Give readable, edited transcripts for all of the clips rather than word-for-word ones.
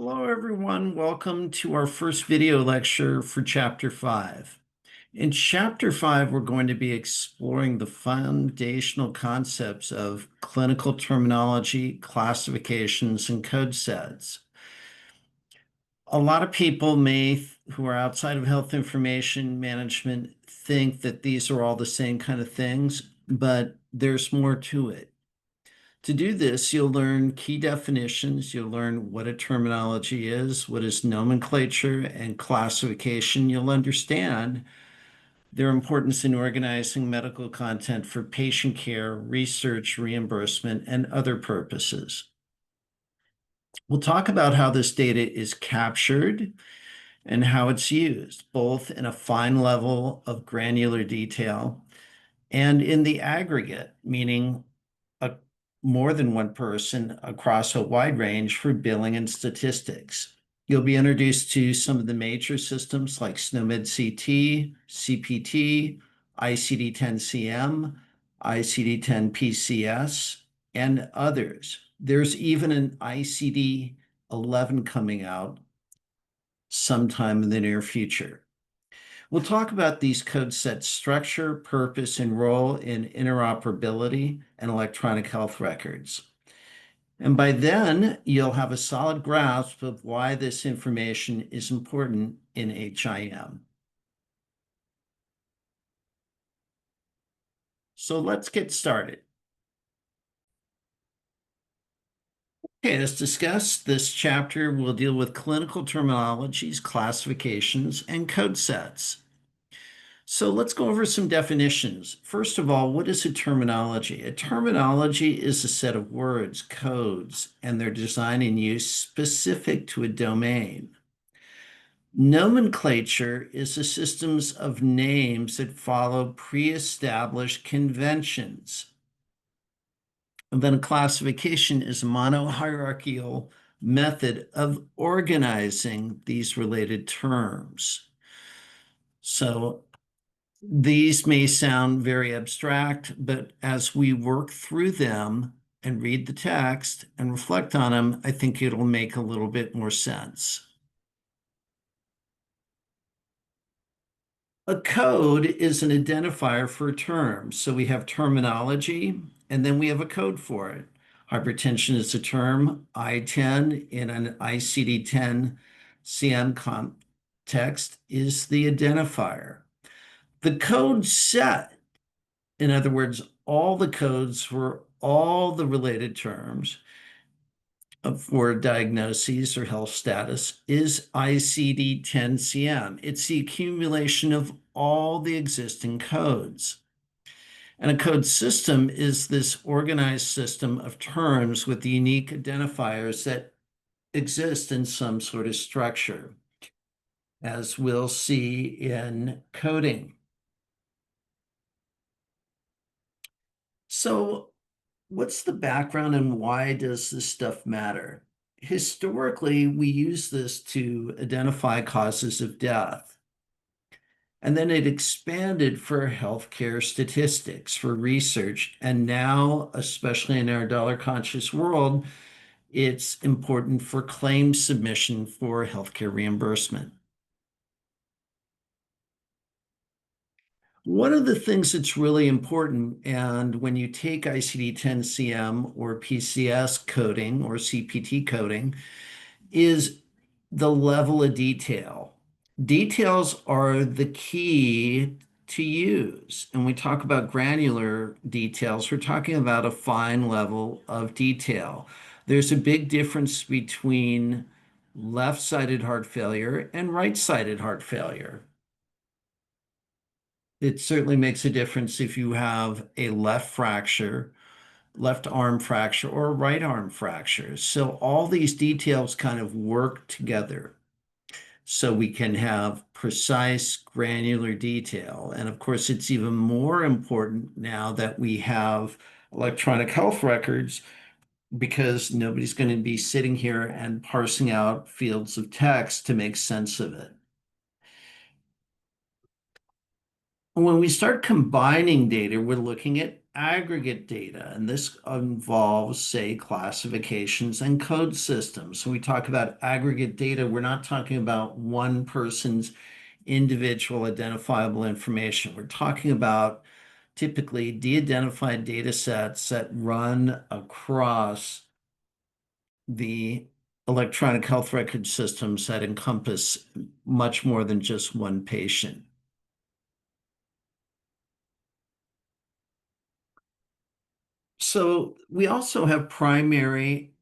Hello, everyone. Welcome to our first video lecture for Chapter 5. In Chapter 5, we're going to be exploring the foundational concepts of clinical terminology, classifications, and code sets. A lot of people who are outside of health information management think that these are all the same kind of things, but there's more to it. To do this, you'll learn key definitions. You'll learn what a terminology is, what is nomenclature and classification. You'll understand their importance in organizing medical content for patient care, research, reimbursement, and other purposes. We'll talk about how this data is captured and how it's used, both in a fine level of granular detail and in the aggregate, meaning a more than one person across a wide range for billing and statistics. You'll be introduced to some of the major systems like SNOMED CT, CPT, ICD-10-CM, ICD-10-PCS, and others. There's even an ICD-11 coming out sometime in the near future. We'll talk about these code sets' structure, purpose, and role in interoperability and electronic health records. And by then, you'll have a solid grasp of why this information is important in HIM. So let's get started. Okay, as discussed, this chapter will deal with clinical terminologies, classifications, and code sets. So let's go over some definitions. First of all, what is a terminology? A terminology is a set of words, codes, and their design and use specific to a domain. Nomenclature is a system of names that follow pre-established conventions. And then a classification is a monohierarchical method of organizing these related terms. So these may sound very abstract, but as we work through them and read the text and reflect on them, I think it'll make a little bit more sense. A code is an identifier for a term. So we have terminology, and then we have a code for it. Hypertension is a term. I-10 in an ICD-10-CM context is the identifier. The code set, in other words, all the codes for all the related terms for diagnoses or health status, is ICD-10-CM. It's the accumulation of all the existing codes. And a code system is this organized system of terms with unique identifiers that exist in some sort of structure, as we'll see in coding. So what's the background and why does this stuff matter? Historically, we use this to identify causes of death. And then it expanded for healthcare statistics, for research. And now, especially in our dollar-conscious world, it's important for claim submission for healthcare reimbursement. One of the things that's really important, and when you take ICD-10-CM or PCS coding or CPT coding, is the level of detail. Details are the key to use. And we talk about granular details, we're talking about a fine level of detail. There's a big difference between left-sided heart failure and right-sided heart failure. It certainly makes a difference if you have a left fracture, left arm fracture, or a right arm fracture. So all these details kind of work together so we can have precise, granular detail. And of course, it's even more important now that we have electronic health records because nobody's going to be sitting here and parsing out fields of text to make sense of it. When we start combining data, we're looking at aggregate data, and this involves, say, classifications and code systems. So we talk about aggregate data, we're not talking about one person's individual identifiable information. We're talking about typically de-identified data sets that run across the electronic health record systems that encompass much more than just one patient. So we also have primary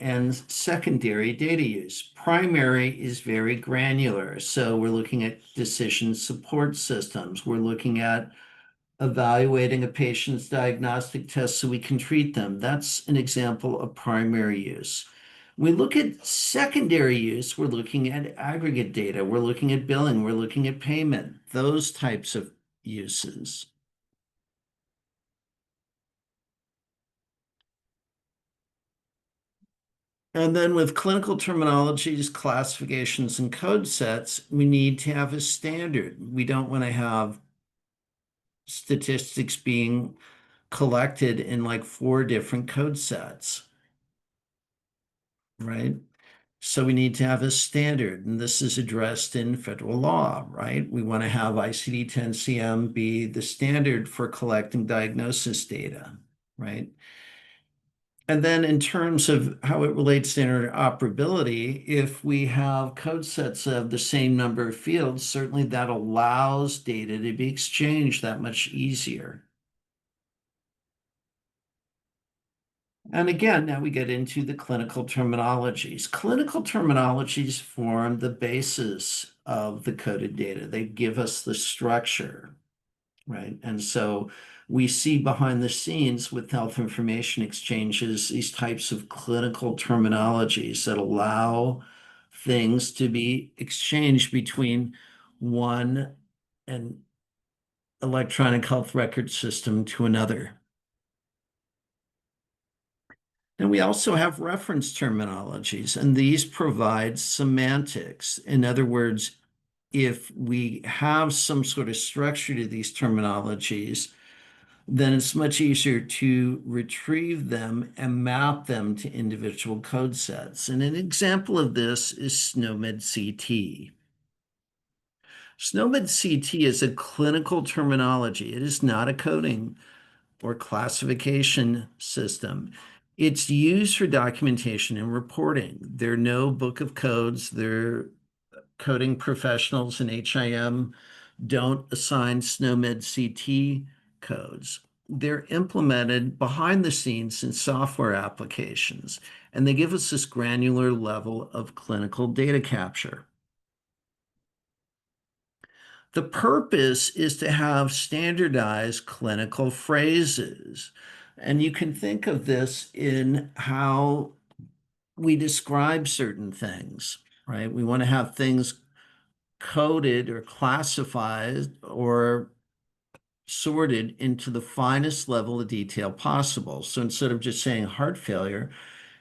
and secondary data use. Primary is very granular. So we're looking at decision support systems. We're looking at evaluating a patient's diagnostic tests so we can treat them. That's an example of primary use. We look at secondary use, we're looking at aggregate data, we're looking at billing, we're looking at payment, those types of uses. And then with clinical terminologies, classifications, and code sets, we need to have a standard. We don't want to have statistics being collected in like 4 different code sets, right? So we need to have a standard, and this is addressed in federal law, right? We want to have ICD-10-CM be the standard for collecting diagnosis data, right? And then in terms of how it relates to interoperability, if we have code sets of the same number of fields, certainly that allows data to be exchanged that much easier. And again, now we get into the clinical terminologies. Clinical terminologies form the basis of the coded data. They give us the structure, right? And so we see behind the scenes with health information exchanges these types of clinical terminologies that allow things to be exchanged between one and electronic health record system to another. And we also have reference terminologies, and these provide semantics. In other words, if we have some sort of structure to these terminologies, then it's much easier to retrieve them and map them to individual code sets. And an example of this is SNOMED CT. SNOMED CT is a clinical terminology. It is not a coding or classification system. It's used for documentation and reporting. There are no book of codes. Their coding professionals in HIM don't assign SNOMED CT codes. They're implemented behind the scenes in software applications, and they give us this granular level of clinical data capture. The purpose is to have standardized clinical phrases. And you can think of this in how we describe certain things, right? We want to have things coded or classified or sorted into the finest level of detail possible. So instead of just saying heart failure,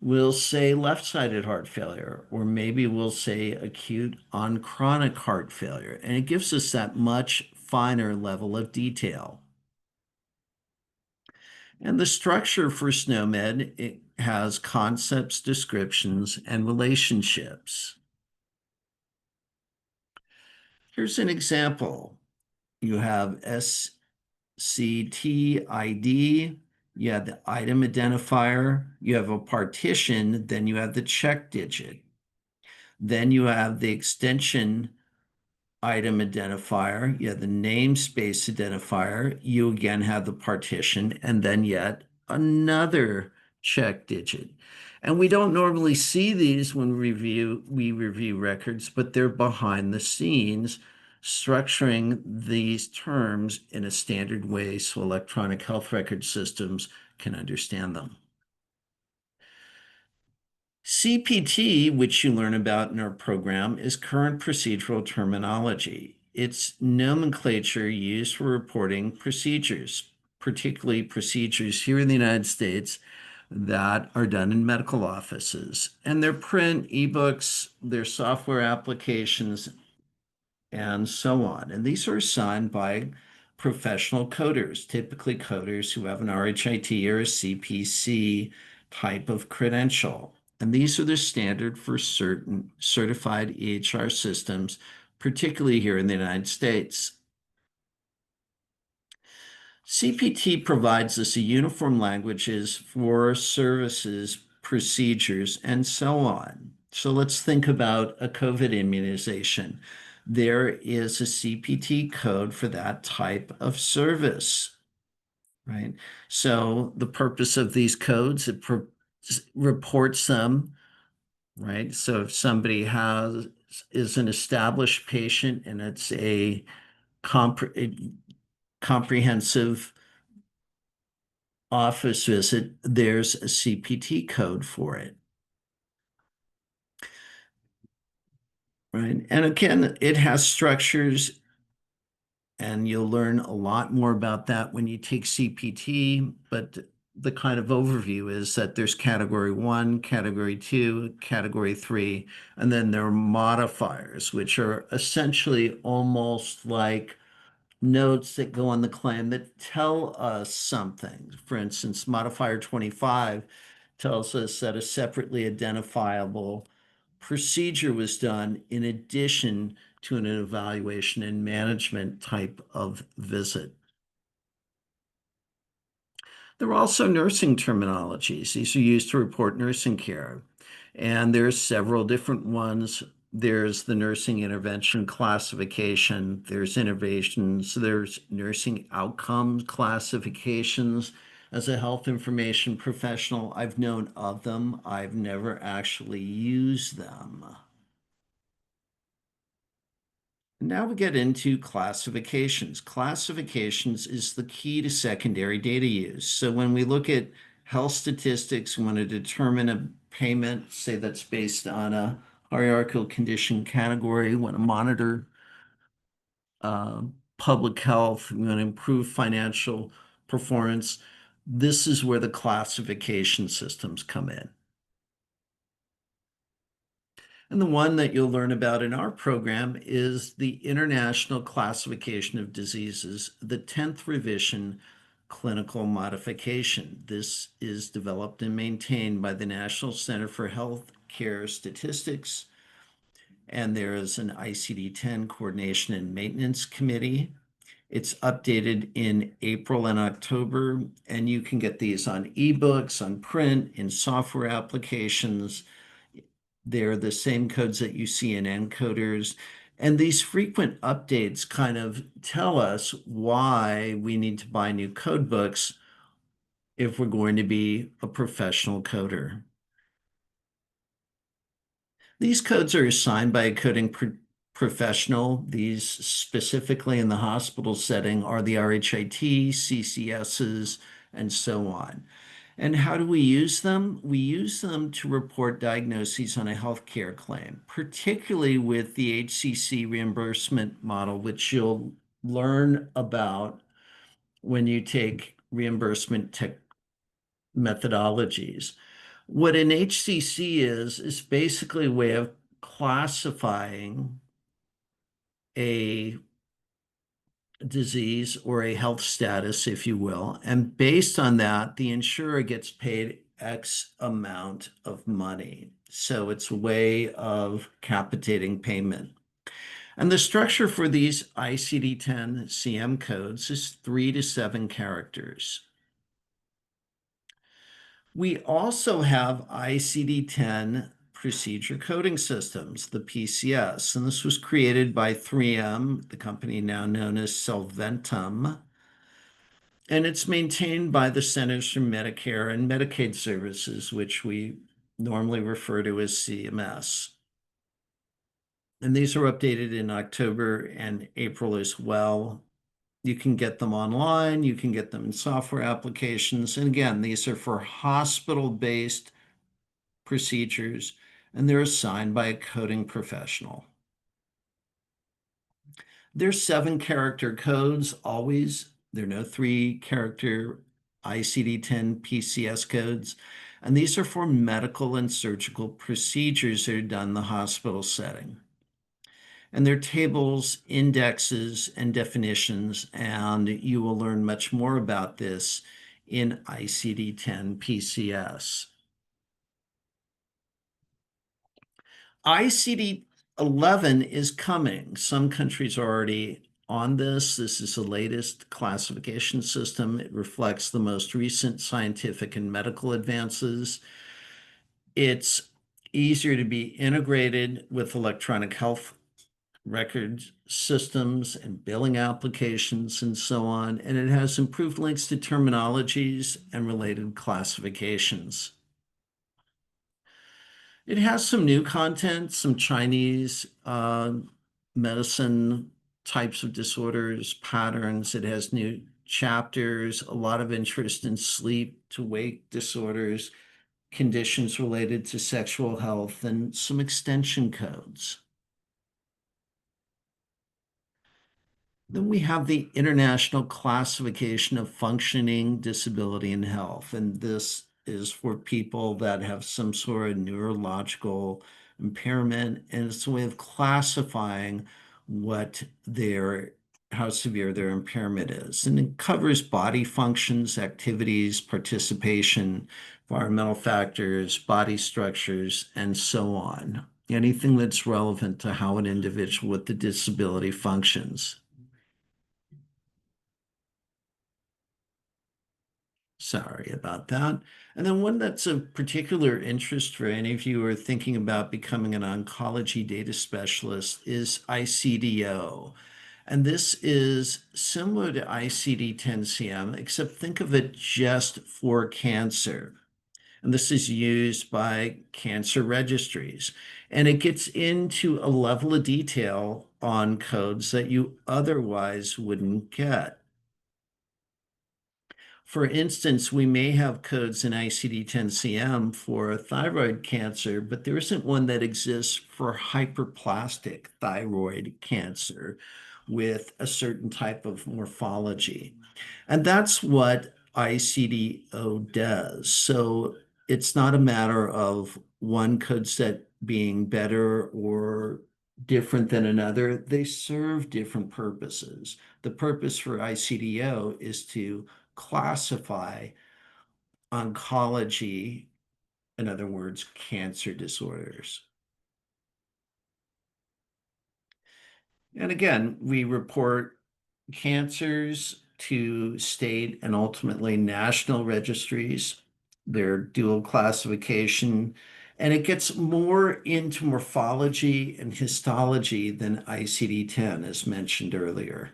we'll say left-sided heart failure, or maybe we'll say acute on chronic heart failure. And it gives us that much finer level of detail. And the structure for SNOMED, it has concepts, descriptions, and relationships. Here's an example. You have SCT-ID, you have the item identifier, you have a partition, then you have the check digit. Then you have the extension item identifier, you have the namespace identifier, you again have the partition, and then yet another check digit. And we don't normally see these when we review records, but they're behind the scenes, structuring these terms in a standard way so electronic health record systems can understand them. CPT, which you learn about in our program, is current procedural terminology. It's nomenclature used for reporting procedures, particularly procedures here in the United States that are done in medical offices. And they're print, ebooks, they're software applications, and so on. And these are assigned by professional coders, typically coders who have an RHIT or a CPC type of credential. And these are the standard for certain certified EHR systems, particularly here in the United States. CPT provides us a uniform languages for services, procedures, and so on. So let's think about a COVID immunization. There is a CPT code for that type of service, right? So the purpose of these codes, it reports them, right? So if somebody is an established patient and it's a comprehensive office visit, there's a CPT code for it, right? And again, it has structures, and you'll learn a lot more about that when you take CPT, but the kind of overview is that there's category 1, category 2, category 3, and then there are modifiers, which are essentially almost like notes that go on the claim that tell us something. For instance, modifier 25 tells us that a separately identifiable procedure was done in addition to an evaluation and management type of visit. There are also nursing terminologies. These are used to report nursing care. And there's several different ones. There's the nursing intervention classification, there's innovations, there's nursing outcomes classifications. As a health information professional, I've known of them. I've never actually used them. Now we get into classifications. Classifications is the key to secondary data use. So when we look at health statistics, we want to determine a payment, say that's based on a hierarchical condition category, we want to monitor public health, we want to improve financial performance. This is where the classification systems come in. And the one that you'll learn about in our program is the International Classification of Diseases, the 10th revision clinical modification. This is developed and maintained by the National Center for Health Care Statistics, and there is an ICD-10 Coordination and Maintenance Committee. It's updated in April and October, and you can get these on ebooks, on print, in software applications. They're the same codes that you see in encoders. And these frequent updates kind of tell us why we need to buy new code books if we're going to be a professional coder. These codes are assigned by a coding professional. These specifically in the hospital setting are the RHIT, CCSs, and so on. And how do we use them? We use them to report diagnoses on a healthcare claim, particularly with the HCC reimbursement model, which you'll learn about when you take reimbursement methodologies. What an HCC is basically a way of classifying a disease or a health status, if you will. And based on that, the insurer gets paid X amount of money. So it's a way of capitating payment. And the structure for these ICD-10 CM codes is 3 to 7 characters. We also have ICD-10 procedure coding systems, the PCS, and this was created by 3M, the company now known as Solventum, and it's maintained by the Centers for Medicare and Medicaid Services, which we normally refer to as CMS. And these are updated in October and April as well. You can get them online, you can get them in software applications. And again, these are for hospital-based procedures, and they're assigned by a coding professional. There's 7-character codes always. There are no 3-character ICD-10 PCS codes, and these are for medical and surgical procedures that are done in the hospital setting. And they're tables, indexes, and definitions, and you will learn much more about this in ICD-10 PCS. ICD-11 is coming. Some countries are already on this. This is the latest classification system. It reflects the most recent scientific and medical advances. It's easier to be integrated with electronic health record systems and billing applications and so on. And it has improved links to terminologies and related classifications. It has some new content, some Chinese medicine types of disorders, patterns. It has new chapters, a lot of interest in sleep to wake disorders, conditions related to sexual health, and some extension codes. Then we have the International Classification of Functioning, Disability, and Health. And this is for people that have some sort of neurological impairment. And it's a way of classifying how severe their impairment is. And it covers body functions, activities, participation, environmental factors, body structures, and so on. Anything that's relevant to how an individual with a disability functions. Sorry about that. And then one that's of particular interest for any of you who are thinking about becoming an oncology data specialist is ICDO. And this is similar to ICD-10-CM, except think of it just for cancer. And this is used by cancer registries. And it gets into a level of detail on codes that you otherwise wouldn't get. For instance, we may have codes in ICD-10-CM for thyroid cancer, but there isn't one that exists for hyperplastic thyroid cancer with a certain type of morphology. And that's what ICDO does. So it's not a matter of one code set being better or different than another. They serve different purposes. The purpose for ICDO is to classify oncology, in other words, cancer disorders. And again, we report cancers to state and ultimately national registries. Their dual classification, and it gets more into morphology and histology than ICD-10, as mentioned earlier.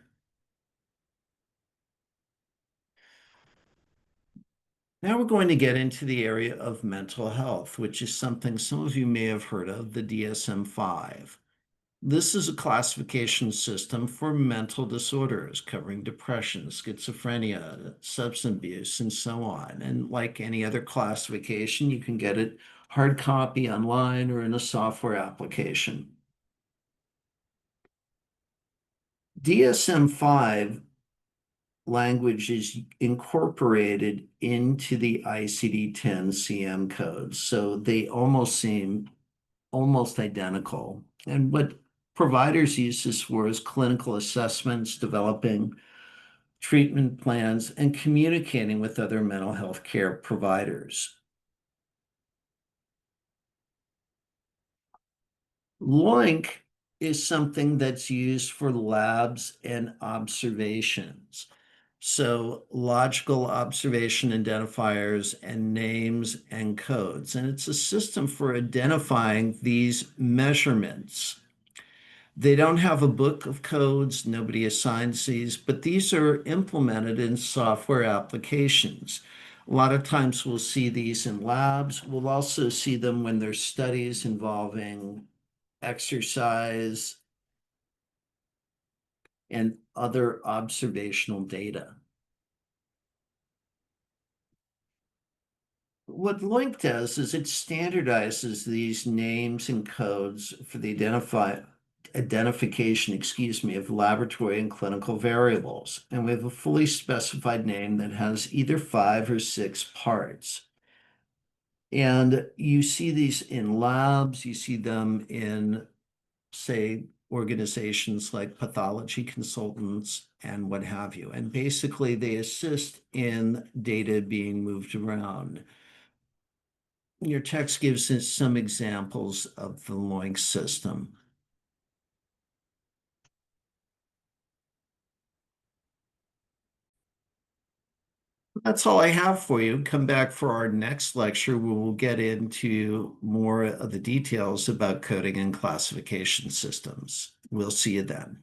Now we're going to get into the area of mental health, which is something some of you may have heard of, the DSM-5. This is a classification system for mental disorders covering depression, schizophrenia, substance abuse, and so on. And like any other classification, you can get it hard copy online or in a software application. DSM-5 language is incorporated into the ICD-10-CM codes, so they almost seem almost identical. And what providers use this for is clinical assessments, developing treatment plans, and communicating with other mental health care providers. LOINC is something that's used for labs and observations. So logical observation identifiers and names and codes. And it's a system for identifying these measurements. They don't have a book of codes, nobody assigns these, but these are implemented in software applications. A lot of times we'll see these in labs. We'll also see them when there's studies involving exercise and other observational data. What LOINC does is it standardizes these names and codes for the identification, of laboratory and clinical variables. And we have a fully specified name that has either 5 or 6 parts. And you see these in labs, you see them in, say, organizations like pathology consultants and what have you. And basically, they assist in data being moved around. Your text gives us some examples of the LOINC system. That's all I have for you. Come back for our next lecture where we'll get into more of the details about coding and classification systems. We'll see you then.